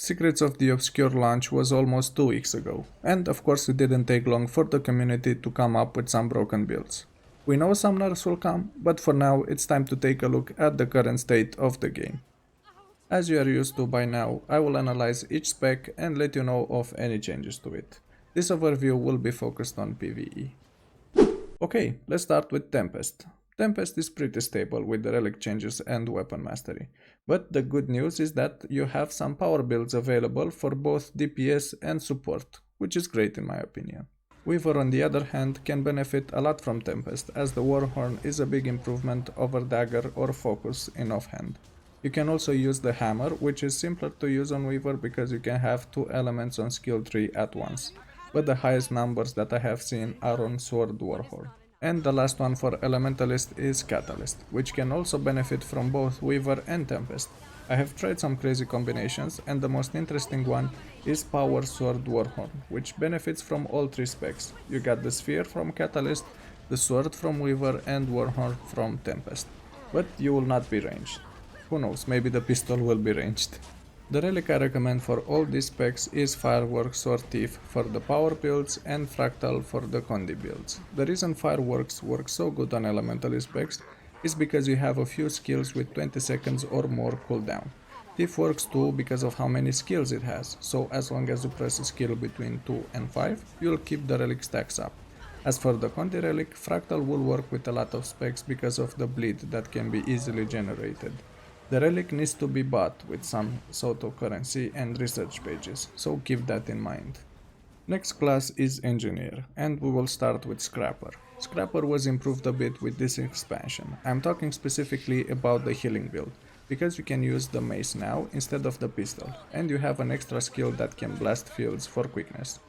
Secrets of the Obscure launch was almost 2 weeks ago, and of course it didn't take long for the community to come up with some broken builds. We know some nerfs will come, but for now it's time to take a look at the current state of the game. As you are used to by now, I will analyze each spec and let you know of any changes to it. This overview will be focused on PvE. Okay, let's start with Tempest. Tempest is pretty stable with the relic changes and weapon mastery, but the good news is that you have some power builds available for both DPS and support, which is great in my opinion. Weaver on the other hand can benefit a lot from Tempest, as the Warhorn is a big improvement over Dagger or Focus in offhand. You can also use the Hammer, which is simpler to use on Weaver because you can have 2 elements on skill tree at once, but the highest numbers that I have seen are on Sword Warhorn. And the last one for Elementalist is Catalyst, which can also benefit from both Weaver and Tempest. I have tried some crazy combinations, and the most interesting one is Power Sword Warhorn, which benefits from all 3 specs. You got the Sphere from Catalyst, the Sword from Weaver and Warhorn from Tempest. But you will not be ranged. Who knows, maybe the pistol will be ranged. The relic I recommend for all these specs is Fireworks or Thief for the power builds and Fractal for the Condi builds. The reason Fireworks works so good on Elementalist specs is because you have a few skills with 20 seconds or more cooldown. Thief works too because of how many skills it has, so as long as you press a skill between 2 and 5, you'll keep the relic stacks up. As for the Condi relic, Fractal will work with a lot of specs because of the bleed that can be easily generated. The relic needs to be bought with some Soto currency and research pages, so keep that in mind. Next class is Engineer, and we will start with Scrapper. Scrapper was improved a bit with this expansion. I'm talking specifically about the healing build, because you can use the mace now instead of the pistol, and you have an extra skill that can blast fields for quickness.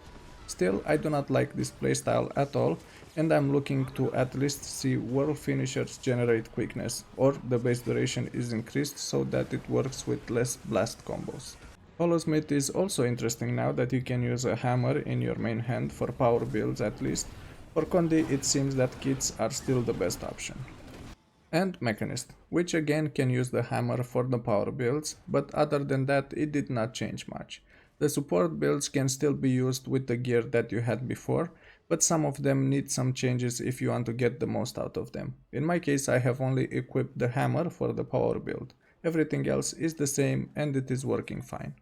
Still, I do not like this playstyle at all, and I'm looking to at least see world finishers generate quickness, or the base duration is increased so that it works with less blast combos. Hollowsmith is also interesting now that you can use a hammer in your main hand for power builds at least. For Condi it seems that kits are still the best option. And Mechanist, which again can use the hammer for the power builds, but other than that it did not change much. The support builds can still be used with the gear that you had before, but some of them need some changes if you want to get the most out of them. In my case I have only equipped the hammer for the power build. Everything else is the same and it is working fine.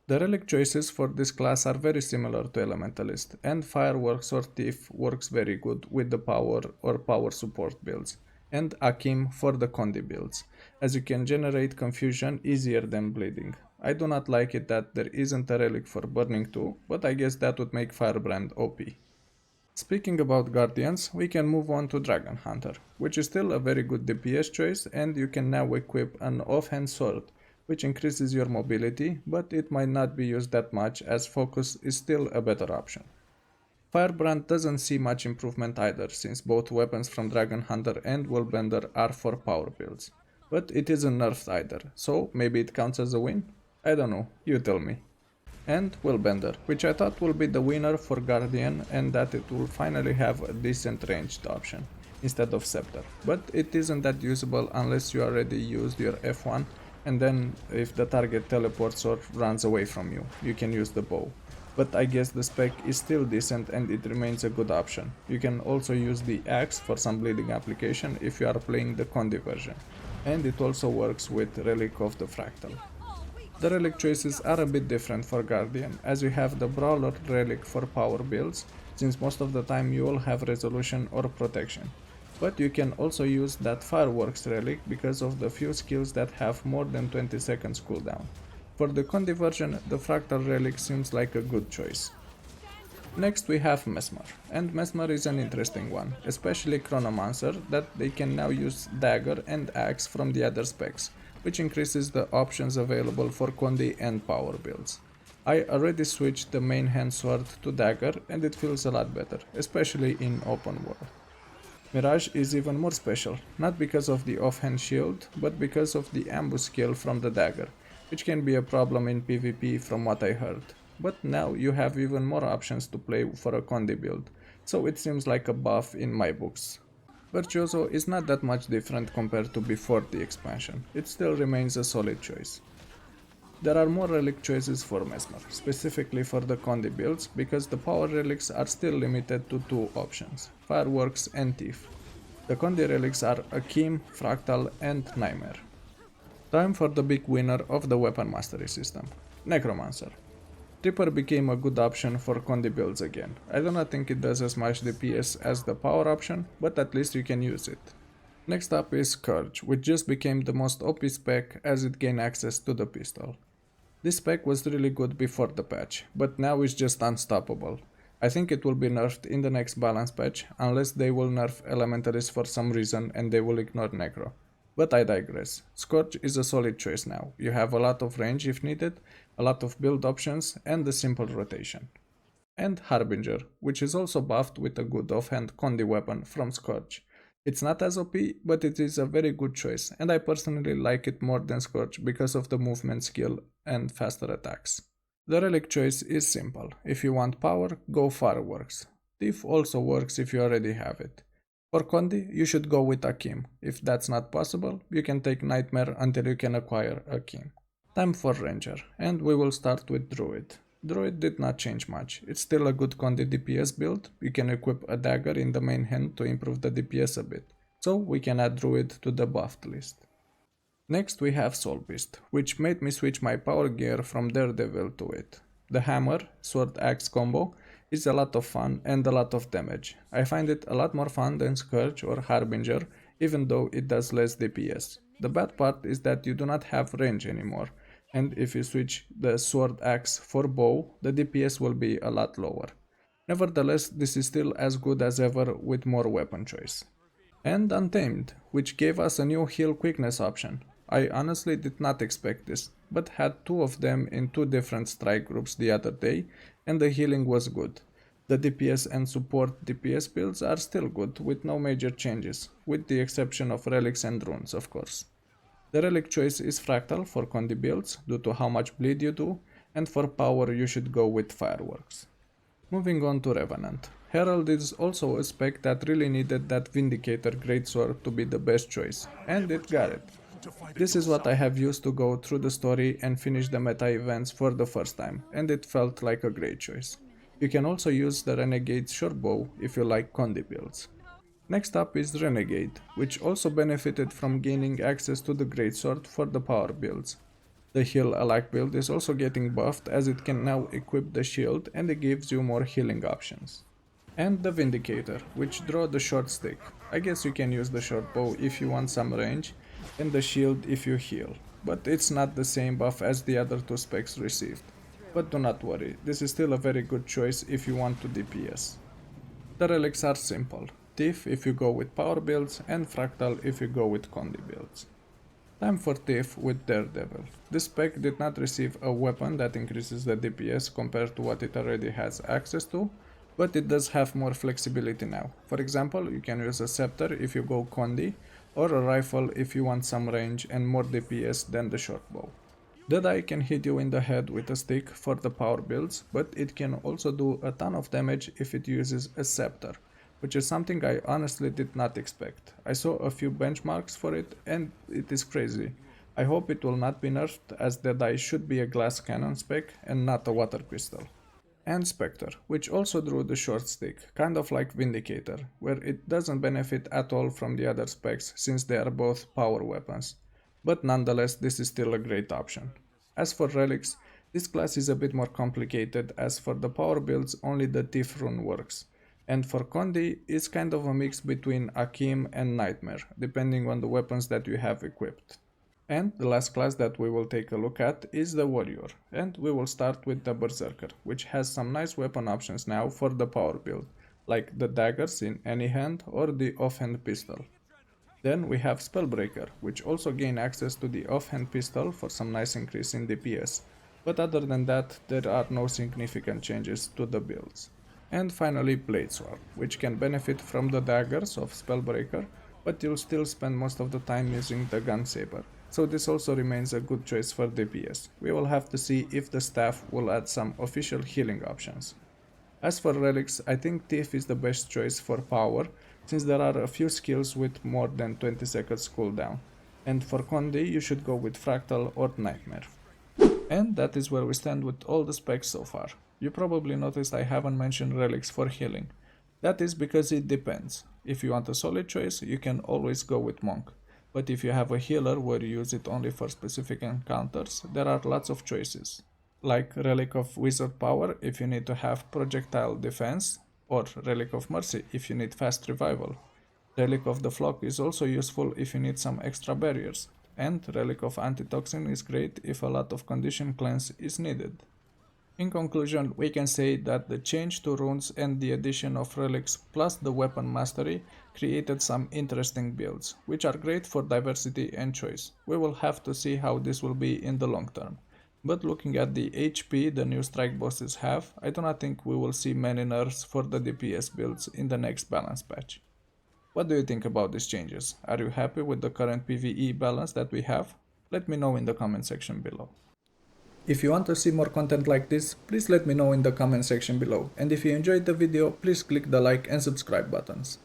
The relic choices for this class are very similar to Elementalist, and Fireworks or Thief works very good with the power or power support builds, and Akim for the Condi builds, as you can generate confusion easier than bleeding. I do not like it that there isn't a relic for Burning 2, but I guess that would make Firebrand OP. Speaking about Guardians, we can move on to Dragon Hunter, which is still a very good DPS choice, and you can now equip an offhand sword, which increases your mobility, but it might not be used that much as Focus is still a better option. Firebrand doesn't see much improvement either, since both weapons from Dragon Hunter and Willbender are for power builds. But it isn't nerfed either, so maybe it counts as a win? I don't know, you tell me. And Willbender, which I thought will be the winner for Guardian and that it will finally have a decent ranged option, instead of Scepter. But it isn't that usable unless you already used your F1, and then if the target teleports or runs away from you, you can use the bow. But I guess the spec is still decent and it remains a good option. You can also use the axe for some bleeding application if you are playing the Condi version, and it also works with Relic of the Fractal. The relic choices are a bit different for Guardian, as you have the Brawler relic for power builds, since most of the time you will have resolution or protection. But you can also use that Fireworks relic because of the few skills that have more than 20 seconds cooldown. For the Condi version, the Fractal relic seems like a good choice. Next we have Mesmer, and Mesmer is an interesting one, especially Necromancer, that they can now use Dagger and Axe from the other specs, which increases the options available for Condi and power builds. I already switched the main hand sword to Dagger and it feels a lot better, especially in open world. Mirage is even more special, not because of the offhand shield, but because of the ambush skill from the Dagger, which can be a problem in PvP from what I heard. But now you have even more options to play for a Condi build, so it seems like a buff in my books. Virtuoso is not that much different compared to before the expansion, it still remains a solid choice. There are more relic choices for Mesmer, specifically for the Condi builds, because the power relics are still limited to two options, Fireworks and Thief. The Condi relics are Akim, Fractal and Nightmare. Time for the big winner of the weapon mastery system, Necromancer. Tripper became a good option for Condi builds again. I do not think it does as much DPS as the power option, but at least you can use it. Next up is Scourge, which just became the most OP spec as it gained access to the pistol. This spec was really good before the patch, but now it's just unstoppable. I think it will be nerfed in the next balance patch, unless they will nerf Elementalist for some reason and they will ignore Necro. But I digress. Scourge is a solid choice now. You have a lot of range if needed, a lot of build options, and a simple rotation. And Harbinger, which is also buffed with a good offhand Condi weapon from Scourge. It's not as OP, but it is a very good choice, and I personally like it more than Scourge because of the movement skill and faster attacks. The relic choice is simple. If you want power, go Fireworks. Thief also works if you already have it. For Condi, you should go with Akim. If that's not possible, you can take Nightmare until you can acquire Akim. Time for Ranger, and we will start with Druid. Druid did not change much. It's still a good Condi DPS build. You can equip a dagger in the main hand to improve the DPS a bit. So we can add Druid to the buffed list. Next we have Soul Beast, which made me switch my power gear from Daredevil to it. The hammer, sword axe combo is a lot of fun and a lot of damage. I find it a lot more fun than Scourge or Harbinger, even though it does less DPS. The bad part is that you do not have range anymore, and if you switch the sword axe for bow, the DPS will be a lot lower. Nevertheless, this is still as good as ever with more weapon choice. And Untamed, which gave us a new heal quickness option. I honestly did not expect this, but had two of them in two different strike groups the other day, and the healing was good. The DPS and support DPS builds are still good, with no major changes, with the exception of relics and runes, of course. The relic choice is Fractal for Condi builds, due to how much bleed you do, and for power you should go with Fireworks. Moving on to Revenant. Herald is also a spec that really needed that Vindicator Greatsword to be the best choice, and it got it. This is what I have used to go through the story and finish the meta events for the first time, and it felt like a great choice. You can also use the Renegade Shortbow if you like Condi builds. Next up is Renegade, which also benefited from gaining access to the Greatsword for the power builds. The Heal Alak build is also getting buffed as it can now equip the shield and it gives you more healing options. And the Vindicator, which draw the short stick. I guess you can use the short bow if you want some range, and the shield if you heal, but it's not the same buff as the other two specs received. But do not worry, this is still a very good choice if you want to DPS. The relics are simple, Thief if you go with power builds and Fractal if you go with Condi builds. Time for Thief with Daredevil. This spec did not receive a weapon that increases the DPS compared to what it already has access to, but it does have more flexibility now. For example, you can use a scepter if you go Condi, or a rifle if you want some range and more DPS than the shortbow. The die can hit you in the head with a stick for the power builds, but it can also do a ton of damage if it uses a scepter, which is something I honestly did not expect. I saw a few benchmarks for it and it is crazy. I hope it will not be nerfed, as the die should be a glass cannon spec and not a water crystal. And Spectre, which also drew the short stick, kind of like Vindicator, where it doesn't benefit at all from the other specs since they are both power weapons. But nonetheless, this is still a great option. As for Relics, this class is a bit more complicated, as for the power builds only the Thief rune works, and for Condi it's kind of a mix between Akim and Nightmare, depending on the weapons that you have equipped. And the last class that we will take a look at is the Warrior, and we will start with the Berserker, which has some nice weapon options now for the power build, like the daggers in any hand or the offhand pistol. Then we have Spellbreaker, which also gain access to the offhand pistol for some nice increase in DPS, but other than that there are no significant changes to the builds. And finally Bladesword, which can benefit from the daggers of Spellbreaker, but you'll still spend most of the time using the Gun Saber, so this also remains a good choice for DPS. We will have to see if the staff will add some official healing options. As for Relics, I think Thief is the best choice for power, since there are a few skills with more than 20 seconds cooldown, and for Condi you should go with Fractal or Nightmare. And that is where we stand with all the specs so far. You probably noticed I haven't mentioned relics for healing. That is because it depends. If you want a solid choice, you can always go with monk. But if you have a healer where you use it only for specific encounters, there are lots of choices. Like Relic of Wizard Power if you need to have projectile defense, or Relic of Mercy if you need fast revival. Relic of the Flock is also useful if you need some extra barriers, and Relic of Antitoxin is great if a lot of condition cleanse is needed. In conclusion, we can say that the change to runes and the addition of relics plus the weapon mastery created some interesting builds, which are great for diversity and choice. We will have to see how this will be in the long term. But looking at the HP the new strike bosses have, I do not think we will see many nerfs for the DPS builds in the next balance patch. What do you think about these changes? Are you happy with the current PvE balance that we have? Let me know in the comment section below. If you want to see more content like this, please let me know in the comment section below, and if you enjoyed the video, please click the like and subscribe buttons.